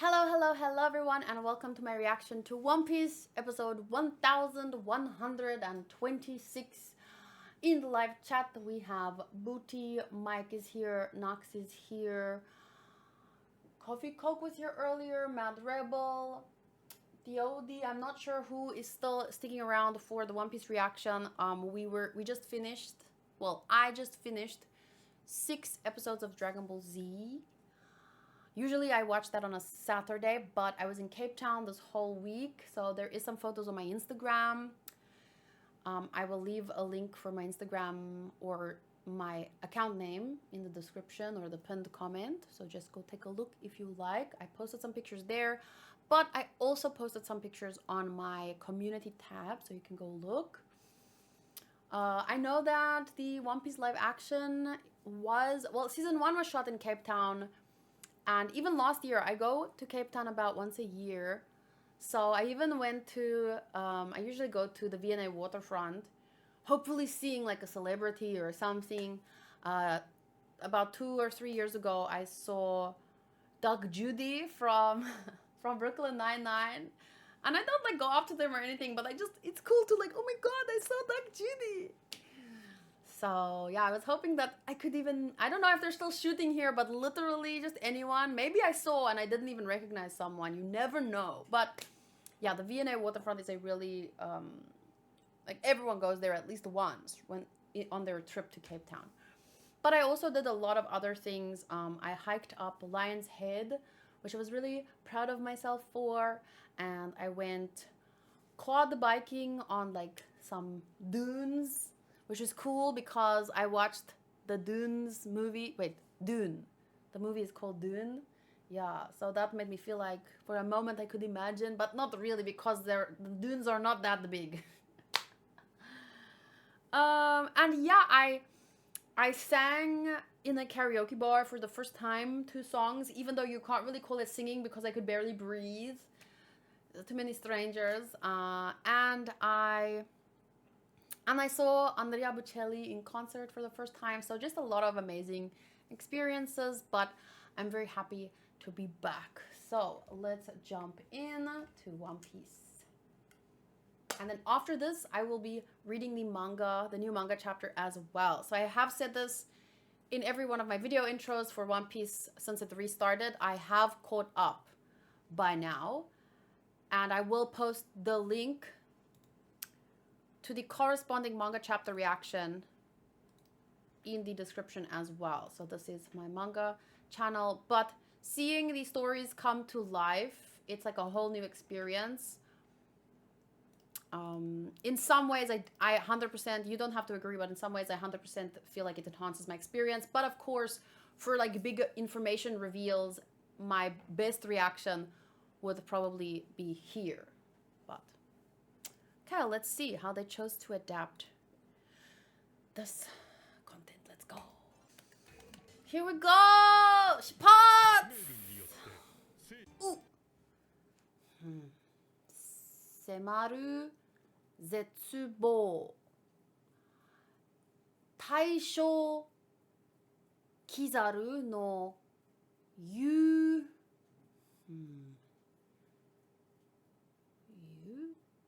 Hello, hello, hello everyone, and welcome to my reaction to One Piece episode 1126. In the live chat, we have Booty, Mike is here, Nox is here, Coffee Coke was here earlier, Mad Rebel, DOD. I'm not sure who is still sticking around for the One Piece reaction. We just finished, well, I just finished 6 episodes of Dragon Ball Z. Usually I watch that on a Saturday, but I was in Cape Town this whole week, so there is some photos on my Instagram. I will leave a link for my Instagram or my account name in the description or the pinned comment, so just go take a look if you like. I posted some pictures there, but I also posted some pictures on my community tab, so you can go look. I know that the One Piece live action was, well, season 1 was shot in Cape Town. And even last year, I go to Cape Town about once a year. So I even went to, I usually go to the V&A waterfront, hopefully seeing like a celebrity or something. About 2 or 3 years ago, I saw Doug Judy from, from Brooklyn Nine-Nine. And I don't like go up to them or anything, but it's cool to like, oh my God, I saw Doug Judy. So yeah, I was hoping that I could even, I don't know if they're still shooting here, but literally just anyone. Maybe I saw and I didn't even recognize someone. You never know. But yeah, the V&A waterfront is a really, like everyone goes there at least once when on their trip to Cape Town. But I also did a lot of other things. I hiked up Lion's Head, which I was really proud of myself for. And I went quad biking on like some dunes, which is cool because I watched the Dunes movie. Wait, Dune. The movie is called Dune. Yeah, so that made me feel like for a moment I could imagine, but not really because the dunes are not that big. And yeah, I sang in a karaoke bar for the first time 2 songs, even though you can't really call it singing because I could barely breathe. Too many strangers. And I saw Andrea Bocelli in concert for the first time. So just a lot of amazing experiences, but I'm very happy to be back. So let's jump in to One Piece. And then after this, I will be reading the manga, the new manga chapter as well. So I have said this in every one of my video intros for One Piece since it restarted. I have caught up by now. And I will post the link to the corresponding manga chapter reaction in the description as well. So this is my manga channel, but seeing these stories come to life, it's like a whole new experience. In some ways, I 100%, you don't have to agree, but in some ways I 100% feel like it enhances my experience. But of course, for like big information reveals, my best reaction would probably be here. Okay, let's see how they chose to adapt this content. Let's go. Here we go! Spots! Ooh. 迫る絶望大正キザルの憂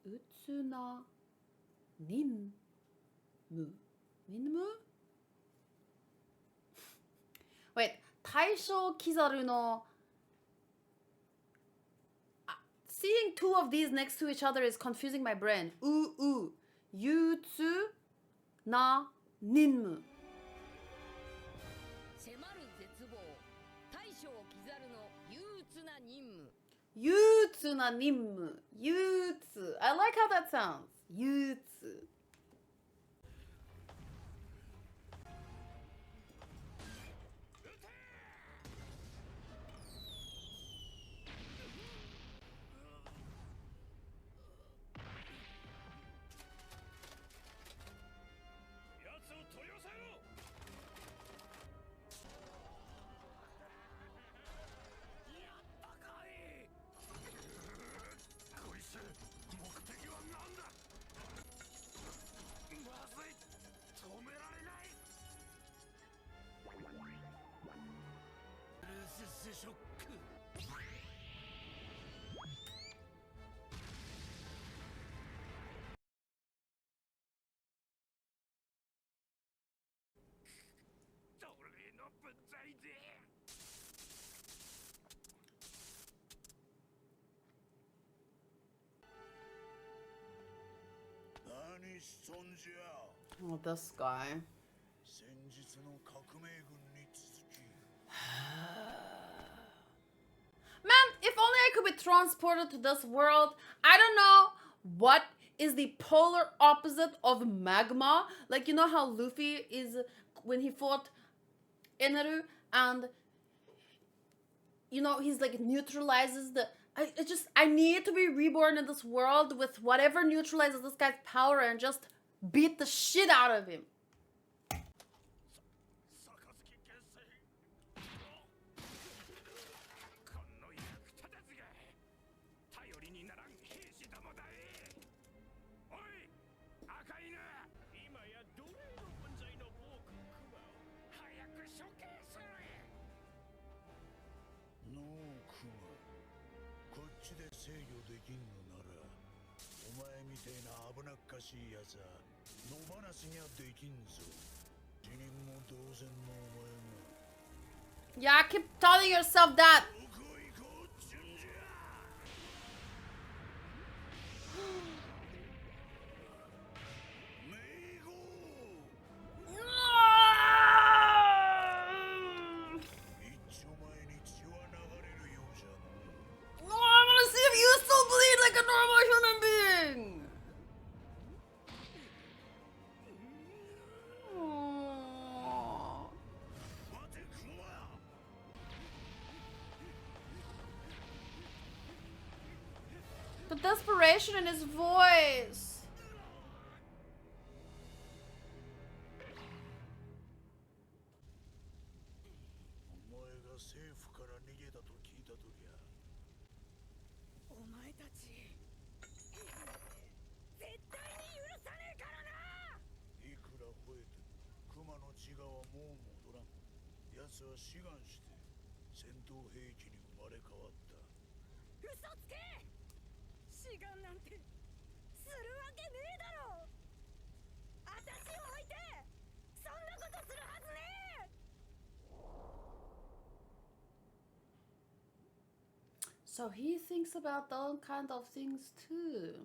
鬱な任務。Wait, 大正キザルの Seeing 2 of these next to each other is confusing my brain.憂鬱な任務。迫る絶望大正キザルの憂鬱な任務。憂鬱な任務。憂鬱。I like how that sounds. 憂鬱。Oh, this guy. Man, if only I could be transported to this world. I don't know what is the polar opposite of magma. Like, you know how Luffy is when he fought Eneru and, you know, he's like neutralizes the... I need to be reborn in this world with whatever neutralizes this guy's power and just beat the shit out of him. Yeah, keep telling yourself that. I want to see if you still bleed like a normal human being. The desperation in his voice. So he thinks about those kind of things too.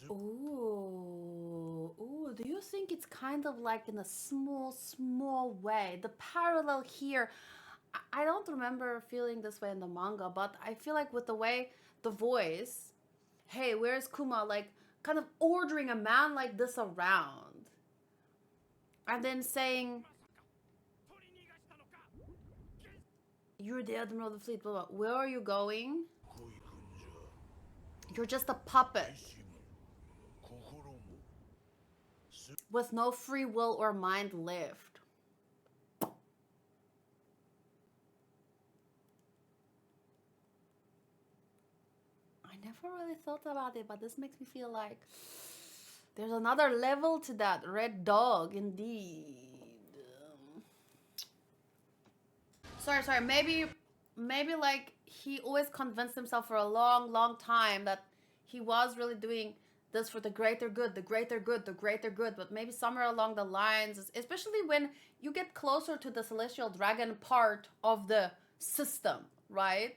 Ooh, ooh, do you think it's kind of like in a small way? The parallel here, I don't remember feeling this way in the manga, but I feel like with the way the voice, hey, where's Kuma? Like, kind of ordering a man like this around. And then saying, you're the Admiral of the fleet, blah, blah. Where are you going? You're just a puppet. With no free will or mind left. I never really thought about it, but this makes me feel like there's another level to that red dog, indeed. Sorry. Maybe like he always convinced himself for a long time that he was really doing this for the greater good. But maybe somewhere along the lines, especially when you get closer to the celestial dragon part of the system, right?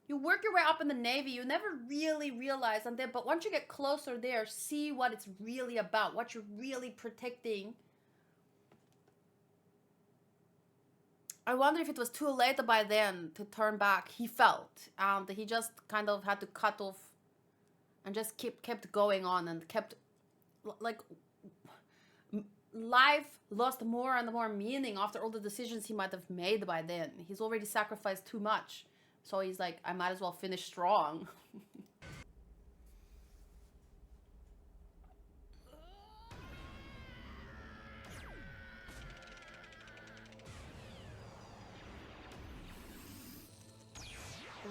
You work your way up in the Navy, you never really realize until, but once you get closer there, see what it's really about, what you're really protecting. I wonder if it was too late by then to turn back. He felt, and he just kind of had to cut off and just kept going on and kept, like, life lost more and more meaning after all the decisions he might have made by then. He's already sacrificed too much. So he's like, I might as well finish strong.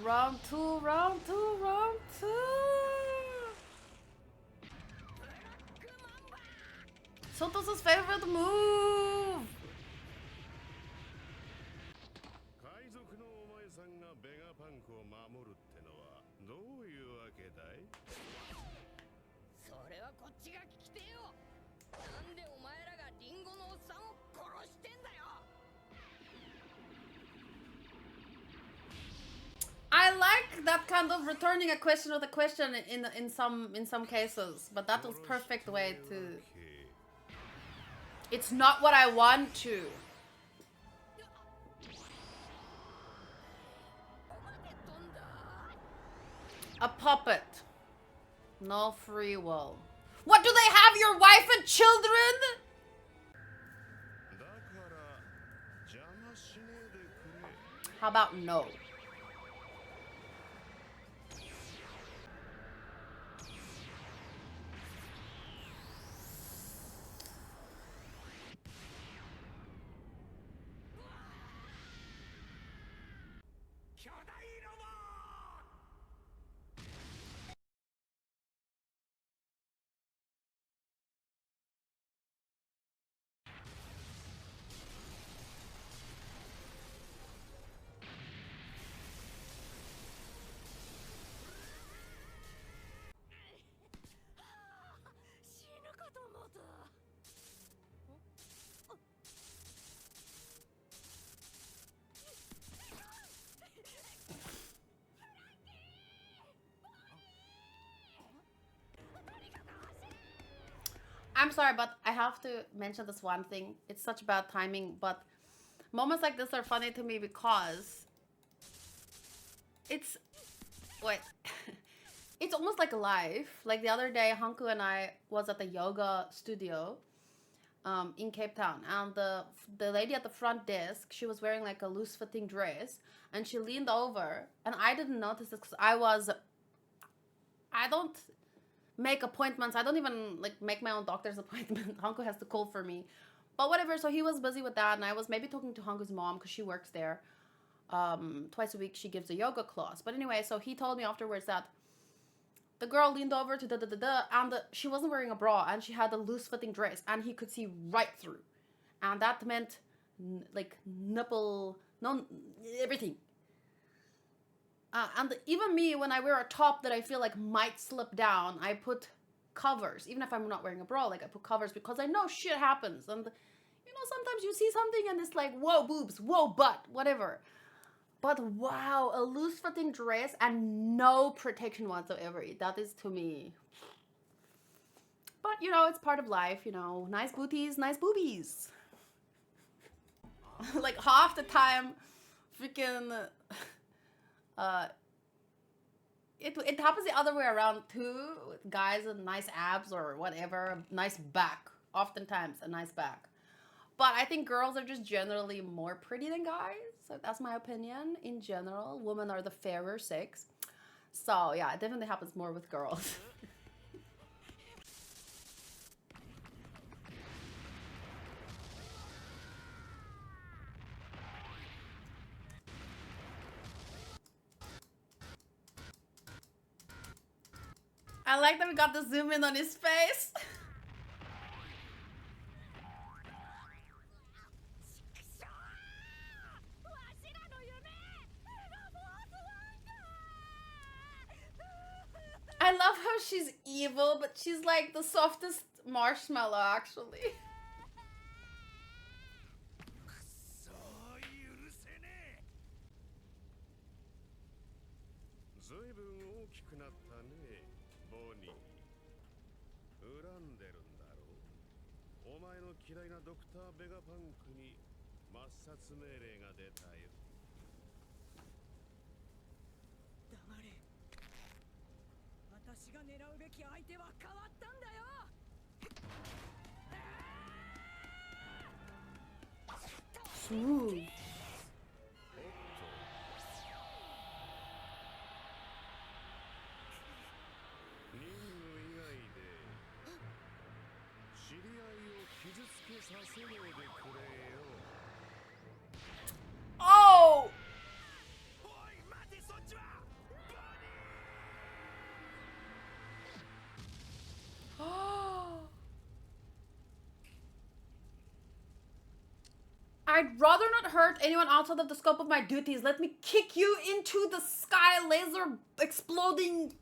Round two. Sotos's favorite move. that kind of returning a question with a question in some cases, but that was perfect way to. It's not what I want to. A puppet. No free will. What, do they have your wife and children? How about no? I'm sorry, but I have to mention this one thing. It's such bad timing, but moments like this are funny to me because it's wait. It's almost like life. Like the other day, Hanku and I was at the yoga studio in Cape Town, and the lady at the front desk, she was wearing like a loose fitting dress, and she leaned over, and I didn't notice this because I don't make appointments. I don't even like make my own doctor's appointment. Hanku has to call for me, but whatever. So he was busy with that, and I was maybe talking to Hanku's mom because she works there. Twice a week she gives a yoga class. But anyway, so he told me afterwards that the girl leaned over to and she wasn't wearing a bra, and she had a loose fitting dress, and he could see right through, and that meant like nipple, no, everything. And even me, when I wear a top that I feel like might slip down, I put covers. Even if I'm not wearing a bra, like I put covers because I know shit happens. And you know, sometimes you see something and it's like, whoa, boobs, whoa, butt, whatever. But wow, a loose fitting dress and no protection whatsoever. That is to me. But you know, it's part of life, you know. Nice booties, nice boobies. Like half the time, freaking... it happens the other way around too. With guys with nice abs or whatever, nice back. Oftentimes a nice back. But I think girls are just generally more pretty than guys. So that's my opinion. In general, women are the fairer sex. So yeah, it definitely happens more with girls. I like that we got the zoom in on his face. I love how she's evil, but she's like the softest marshmallow, actually. Ooh. Oh! I'd rather not hurt anyone outside of the scope of my duties. Let me kick you into the sky, laser exploding.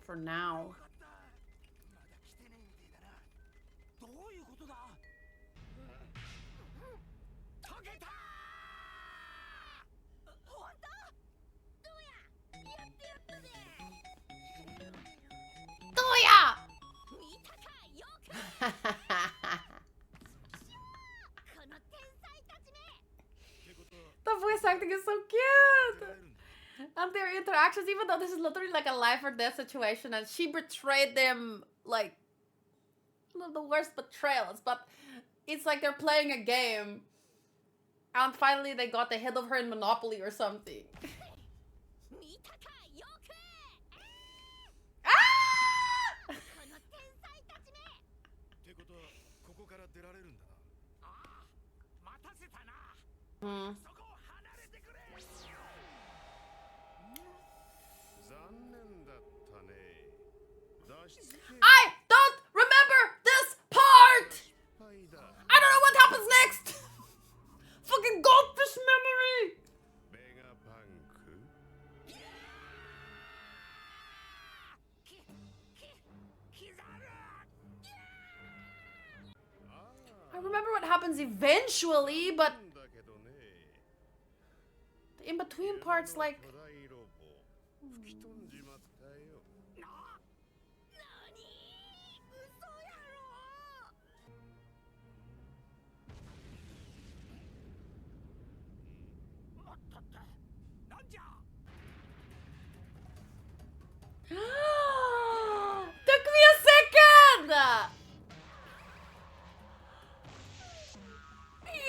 For now. The voice acting is so cute! And their interactions, even though this is literally like a life or death situation, and she betrayed them like one of the worst betrayals, but it's like they're playing a game. And finally they got the head of her in Monopoly or something. Ah! Hmm. I don't remember this part! I don't know what happens next! Fucking goldfish memory! I remember what happens eventually, but the in-between parts, like... Took me a second! Yay!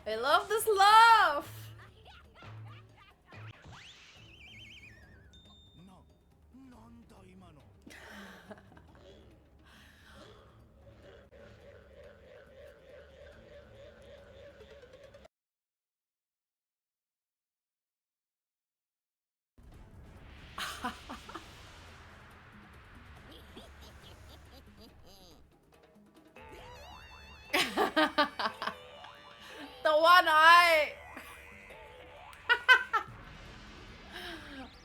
I love this laugh! The one eye!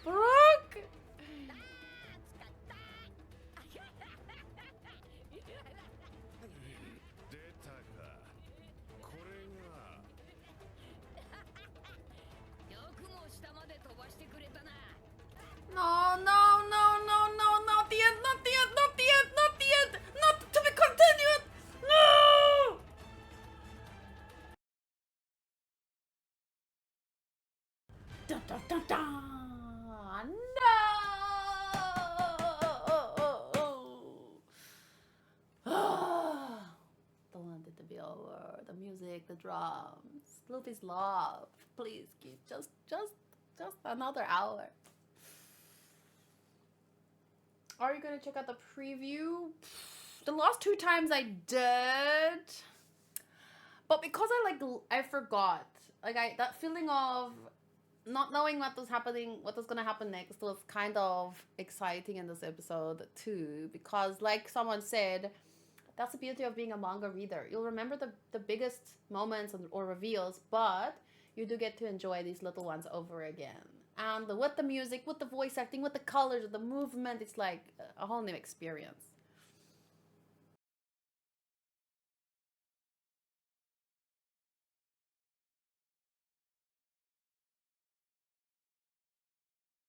Brooke! No, no, no, no, no, not the end, not the end, not the end, not the end, not to be continued! No! Dun, dun, dun, dun. No! Don't want it to be over. The music, the drums, Luffy's love. Please keep just another hour. Are you gonna check out the preview? The last 2 times I did, but because I forgot. That feeling of not knowing what was gonna happen next was kind of exciting in this episode too. Because like someone said, that's the beauty of being a manga reader. You'll remember the biggest moments or reveals, but you do get to enjoy these little ones over again. And with the music, with the voice acting, with the colors, with the movement, it's like a whole new experience.